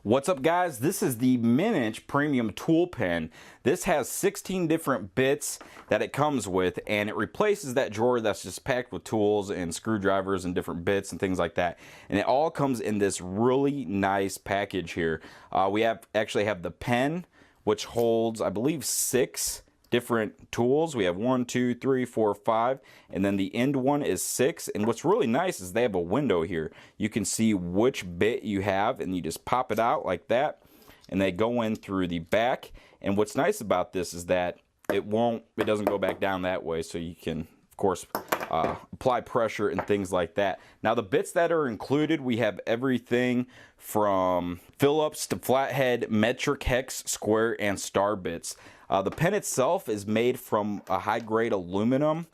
What's up, guys? This is the Minich Premium Tool Pen. This has 16 different bits that it comes with, and it replaces that drawer that's just packed with tools and screwdrivers and different bits and things like that. And it all comes in this really nice package here. We actually have the pen, which holds, I believe, 6 different tools. We have 1, 2, 3, 4, 5, and then the end one is 6. And what's really nice is they have a window here. You can see which bit you have, and you just pop it out like that, and they go in through the back. And what's nice about this is that it doesn't go back down that way, so you can, of course, apply pressure and things like that. Now, the bits that are included, we have everything from Phillips to flathead, metric, hex, square, and star bits. The pen itself is made from a high-grade aluminum.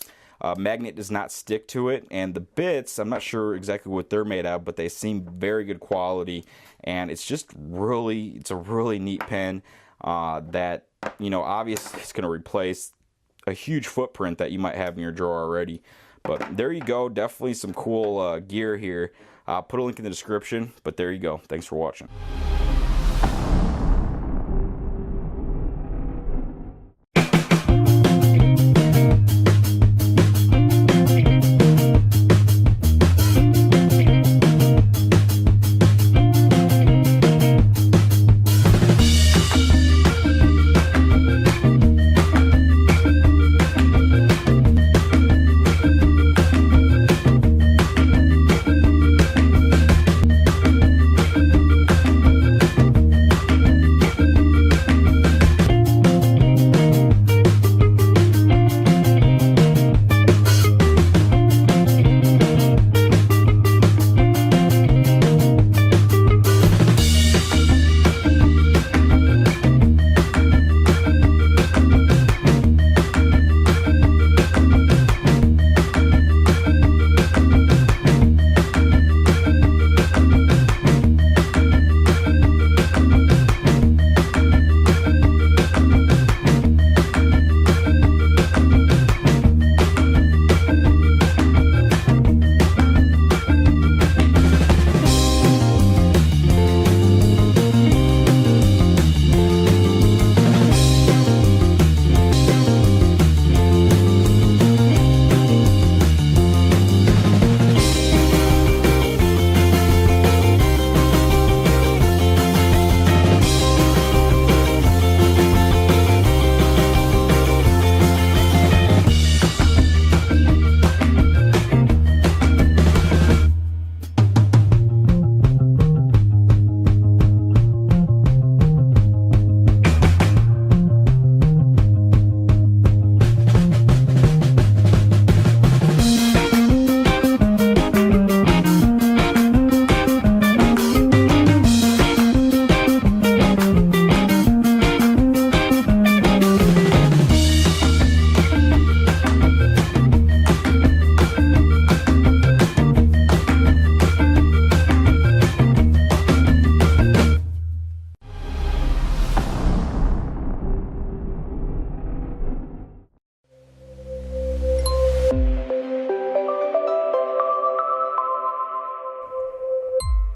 Magnet does not stick to it, and the bits, I'm not sure exactly what they're made of, but they seem very good quality, and it's just really, it's a really neat pen that, you know, obviously it's going to replace a huge footprint that you might have in your drawer already. But there you go, definitely some cool gear here. I'll put a link in the description, but there you go. Thanks for watching.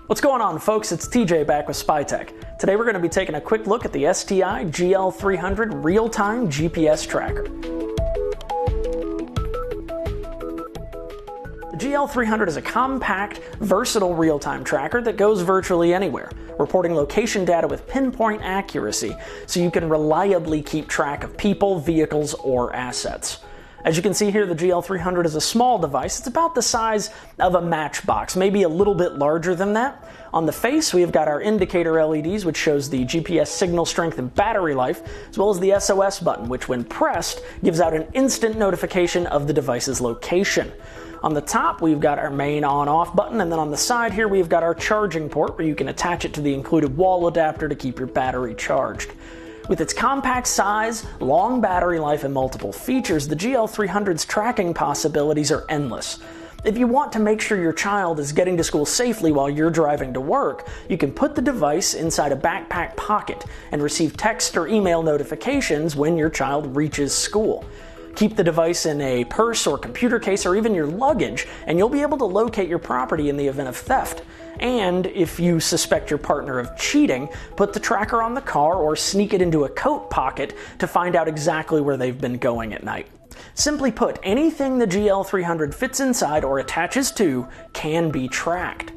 What's going on, folks? It's TJ back with SpyTech. Today we're going to be taking a quick look at the STI GL300 real-time GPS tracker. The GL300 is a compact, versatile real-time tracker that goes virtually anywhere, reporting location data with pinpoint accuracy so you can reliably keep track of people, vehicles, or assets. As you can see here, the GL300 is a small device. It's about the size of a matchbox, maybe a little bit larger than that. On the face, we've got our indicator LEDs, which shows the GPS signal strength and battery life, as well as the SOS button, which when pressed, gives out an instant notification of the device's location. On the top, we've got our main on-off button, and then on the side here, we've got our charging port, where you can attach it to the included wall adapter to keep your battery charged. With its compact size, long battery life, and multiple features, the GL300's tracking possibilities are endless. If you want to make sure your child is getting to school safely while you're driving to work, you can put the device inside a backpack pocket and receive text or email notifications when your child reaches school. Keep the device in a purse or computer case or even your luggage, and you'll be able to locate your property in the event of theft. And if you suspect your partner of cheating, put the tracker on the car or sneak it into a coat pocket to find out exactly where they've been going at night. Simply put, anything the GL300 fits inside or attaches to can be tracked.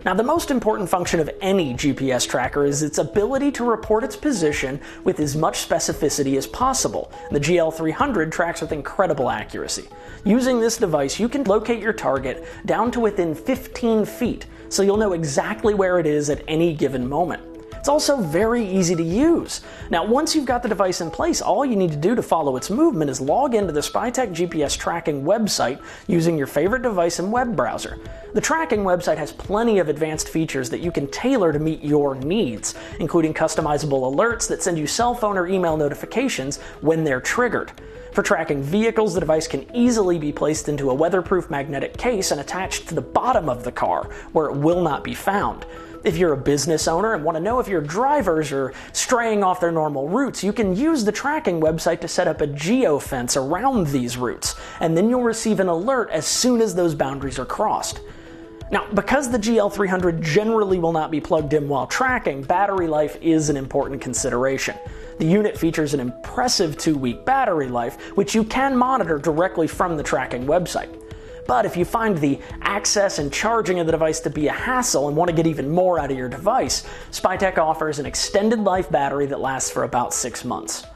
Now, the most important function of any GPS tracker is its ability to report its position with as much specificity as possible. The GL300 tracks with incredible accuracy. Using this device, you can locate your target down to within 15 feet, so you'll know exactly where it is at any given moment. It's also very easy to use. Now, once you've got the device in place, all you need to do to follow its movement is log into the Spytech GPS tracking website using your favorite device and web browser. The tracking website has plenty of advanced features that you can tailor to meet your needs, including customizable alerts that send you cell phone or email notifications when they're triggered. For tracking vehicles, the device can easily be placed into a weatherproof magnetic case and attached to the bottom of the car, where it will not be found. If you're a business owner and want to know if your drivers are straying off their normal routes, you can use the tracking website to set up a geofence around these routes, and then you'll receive an alert as soon as those boundaries are crossed. Now, because the GL300 generally will not be plugged in while tracking, battery life is an important consideration. The unit features an impressive 2-week battery life, which you can monitor directly from the tracking website. But if you find the access and charging of the device to be a hassle and want to get even more out of your device, Spytech offers an extended life battery that lasts for about 6 months.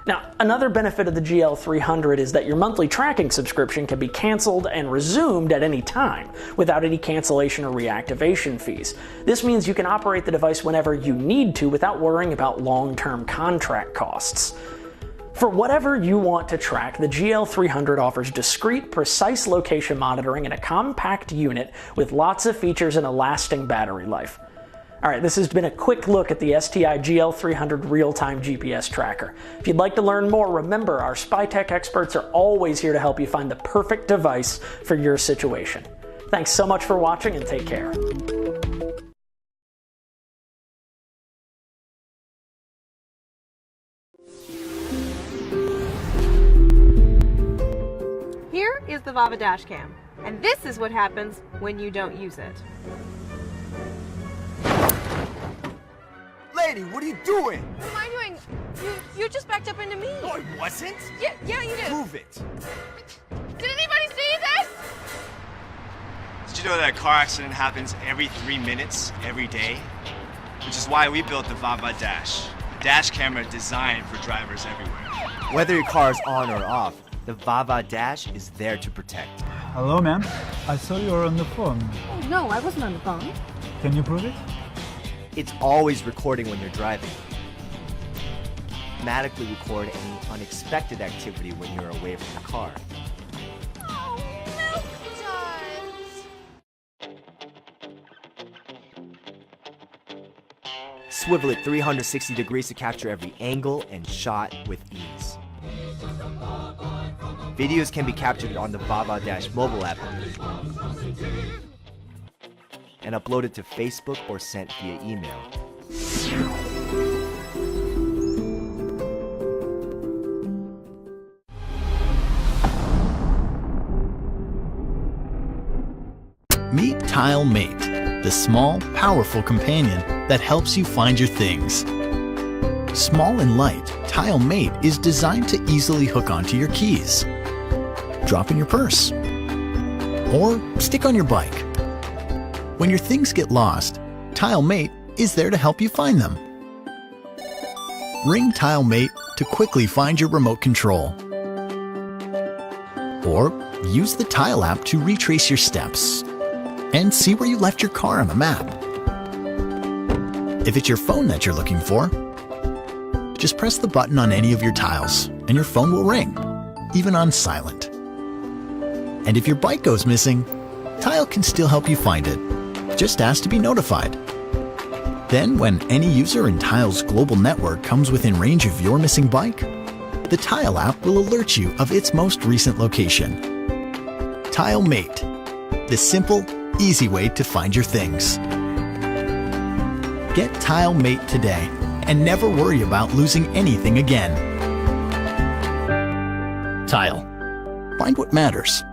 Now, another benefit of the GL300 is that your monthly tracking subscription can be canceled and resumed at any time without any cancellation or reactivation fees. This means you can operate the device whenever you need to without worrying about long-term contract costs. For whatever you want to track, the GL300 offers discrete, precise location monitoring in a compact unit with lots of features and a lasting battery life. Alright, this has been a quick look at the STI GL300 real-time GPS tracker. If you'd like to learn more, remember our Spytech experts are always here to help you find the perfect device for your situation. Thanks so much for watching and take care. Here is the Vava dash cam, and this is what happens when you don't use it. Lady, what are you doing? What am I doing? You just backed up into me. No, I wasn't. Yeah, you did. Prove it. Did anybody see this? Did you know that a car accident happens every 3 minutes, every day? Which is why we built the Vava Dash, a dash camera designed for drivers everywhere. Whether your car is on or off, the Vava Dash is there to protect. Hello, ma'am. I saw you were on the phone. Oh, no, I wasn't on the phone. Can you prove it? It's always recording when you're driving. Automatically record any unexpected activity when you're away from the car. Oh, no, it does. Swivel it 360 degrees to capture every angle and shot with ease. Videos can be captured on the Vava Dash mobile app and uploaded to Facebook or sent via email. Meet TileMate, the small, powerful companion that helps you find your things. Small and light, TileMate is designed to easily hook onto your keys, drop in your purse, or stick on your bike. When your things get lost, TileMate is there to help you find them. Ring TileMate to quickly find your remote control. Or use the Tile app to retrace your steps and see where you left your car on the map. If it's your phone that you're looking for, just press the button on any of your tiles and your phone will ring, even on silent. And if your bike goes missing, Tile can still help you find it. Just ask to be notified. Then, when any user in Tile's global network comes within range of your missing bike, the Tile app will alert you of its most recent location. TileMate, the simple, easy way to find your things. Get TileMate today and never worry about losing anything again. Tile. Find what matters.